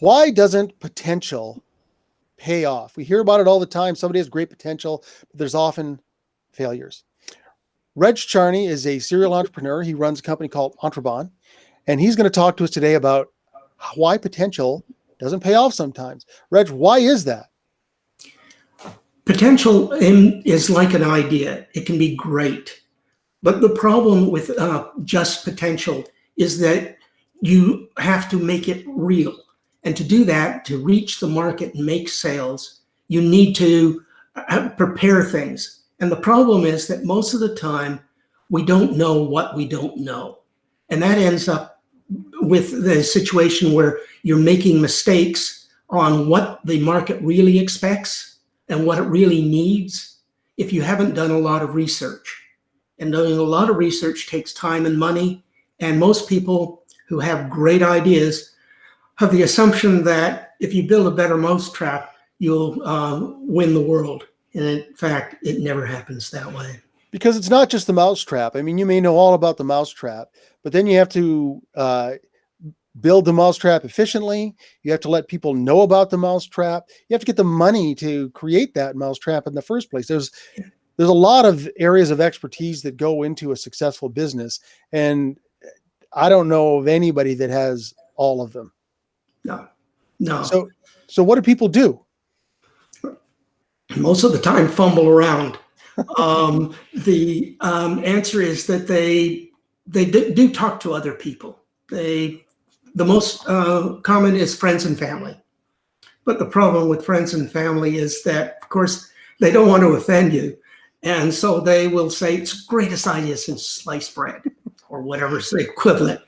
Why doesn't potential pay off? We hear about it all the time. Somebody has great potential, but there's often failures. Reg Charney is a serial entrepreneur. He runs a company called EntreBahn, and he's going to talk to us today about why potential doesn't pay off sometimes. Reg, why is that? Potential is like an idea. It can be great. But the problem with just potential is that you have to make it real. And to do that, to reach the market and make sales, you need to prepare things. And the problem is that most of the time, we don't know what we don't know. And that ends up with the situation where you're making mistakes on what the market really expects and what it really needs if you haven't done a lot of research. And doing a lot of research takes time and money. And most people who have great ideas have the assumption that if you build a better mousetrap, you'll win the world. And in fact, it never happens that way. Because it's not just the mousetrap. I mean, you may know all about the mousetrap, but then you have to build the mousetrap efficiently. You have to let people know about the mousetrap. You have to get the money to create that mousetrap in the first place. There's a lot of areas of expertise that go into a successful business, and I don't know of anybody that has all of them. No. So what do people do? Most of the time, fumble around. The answer is that they do talk to other people. The most common is friends and family. But the problem with friends and family is that, of course, they don't want to offend you. And so they will say, it's the greatest idea since sliced bread or whatever's the equivalent.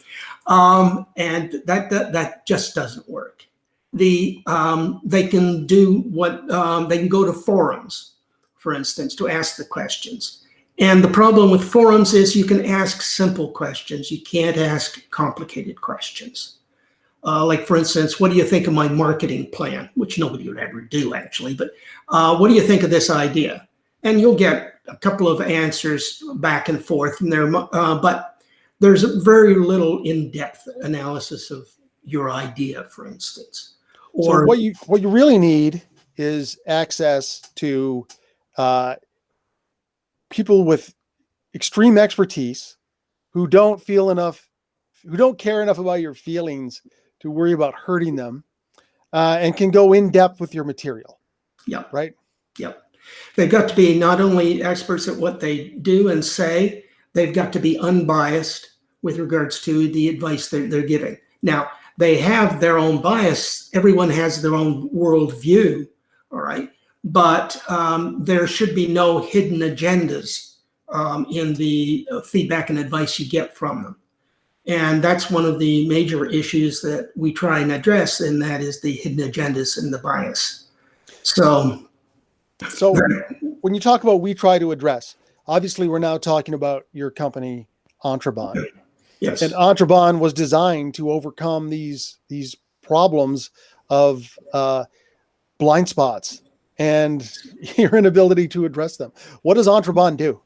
And that just doesn't work. They can do what they can go to forums, for instance, to ask the questions. And the problem with forums is you can ask simple questions. You can't ask complicated questions. Like, for instance, what do you think of my marketing plan? Which nobody would ever do, actually. But what do you think of this idea? And you'll get a couple of answers back and forth from there. But there's very little in-depth analysis of your idea, for instance. So what you really need is access to people with extreme expertise who don't care enough about your feelings to worry about hurting them, and can go in depth with your material. Yep. Right? Yep. They've got to be not only experts at what they do and say, they've got to be unbiased with regards to the advice they're giving. Now, they have their own bias. Everyone has their own worldview, all right? But there should be no hidden agendas in the feedback and advice you get from them. And that's one of the major issues that we try and address, and that is the hidden agendas and the bias. So when you talk about we try to address, obviously we're now talking about your company, EntreBahn. Yes. And EntreBahn was designed to overcome these problems of blind spots and your inability to address them. What does EntreBahn do?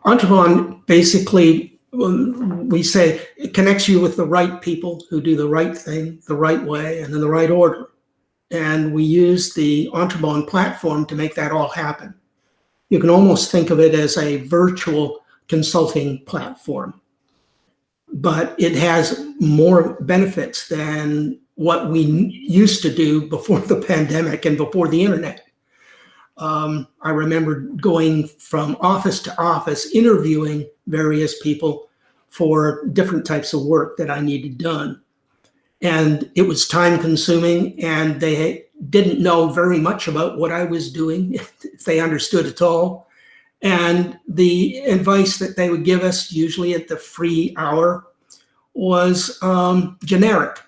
EntreBahn basically, we say, it connects you with the right people who do the right thing, the right way, and in the right order. And we use the EntreBahn platform to make that all happen. You can almost think of it as a virtual consulting platform, but it has more benefits than what we used to do before the pandemic and before the internet. I remember going from office to office, interviewing various people for different types of work that I needed done. And it was time consuming, and they didn't know very much about what I was doing, if they understood at all. And the advice that they would give us, usually at the free hour, was generic,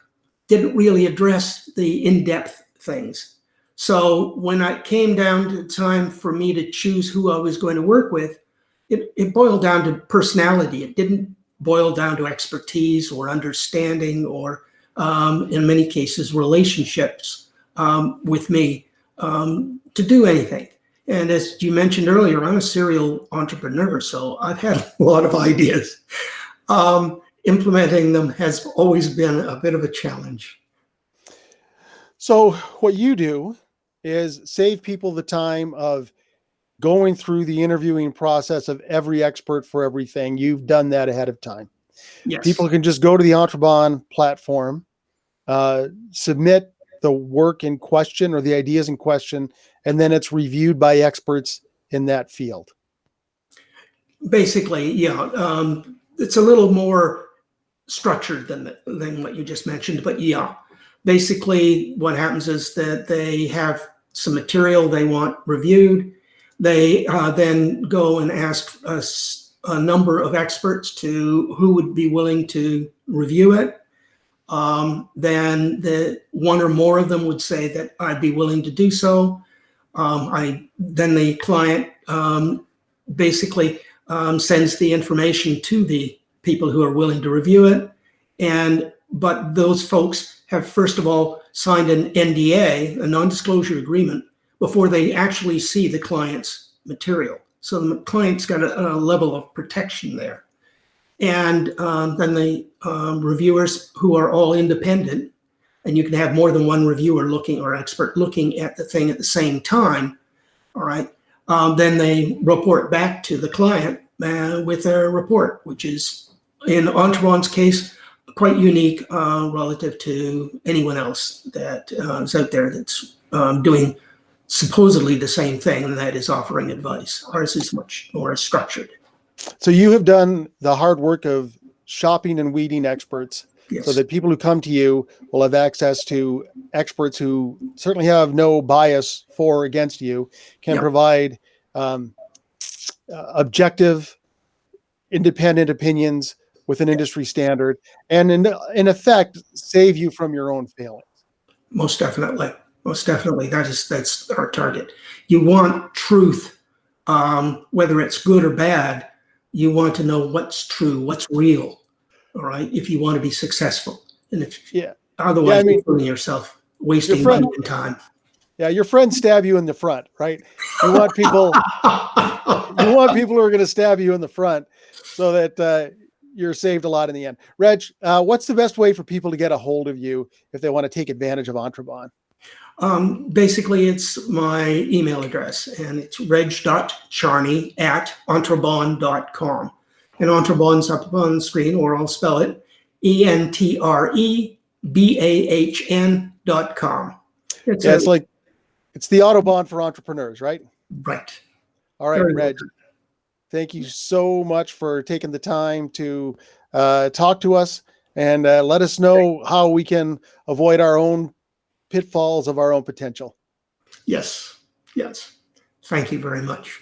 didn't really address the in-depth things. So when it came down to time for me to choose who I was going to work with, it boiled down to personality. It didn't boil down to expertise or understanding or, in many cases, relationships with me to do anything. And as you mentioned earlier, I'm a serial entrepreneur, so I've had a lot of ideas. Implementing them has always been a bit of a challenge. So what you do is save people the time of going through the interviewing process of every expert for everything. You've done that ahead of time. People Yes. can just go to the EntreBahn platform, submit the work in question or the ideas in question, and then it's reviewed by experts in that field. Basically, yeah. It's a little more structured than what you just mentioned, but yeah. Basically, what happens is that they have some material they want reviewed. They then go and ask a number of experts who would be willing to review it. Then one or more of them would say that I'd be willing to do so. Then the client basically sends the information to the people who are willing to review it. But those folks have first of all signed an NDA, a non-disclosure agreement, before they actually see the client's material. So the client's got a level of protection there. And then the reviewers, who are all independent, and you can have more than one reviewer looking or expert looking at the thing at the same time, all right, then they report back to the client with their report, which is, in EntreBahn's case, quite unique relative to anyone else that is out there that's doing supposedly the same thing, and that is offering advice. Ours is much more structured. So you have done the hard work of shopping and weeding experts, Yes. so that people who come to you will have access to experts who certainly have no bias for or against you, can Yep. provide objective, independent opinions with an industry standard, and in effect, save you from your own failings. Most definitely. Most definitely. That's our target. You want truth, whether it's good or bad. You want to know what's true, what's real. All right. If you want to be successful, and if otherwise, I mean, you're fooling yourself, wasting money and time. Yeah, your friends stab you in the front, right? You want people, you want people who are going to stab you in the front, so that you're saved a lot in the end. Reg, what's the best way for people to get a hold of you if they want to take advantage of EntreBahn? Basically, it's my email address, and it's reg.charney@entrebahn.com. And EntreBahn's up on the screen, or I'll spell it, EntreBahn.com. It's the Autobahn for entrepreneurs, right? Right. All right, Reg. Thank you so much for taking the time to talk to us and let us know how we can avoid our own pitfalls of our own potential. Yes. Yes. Thank you very much.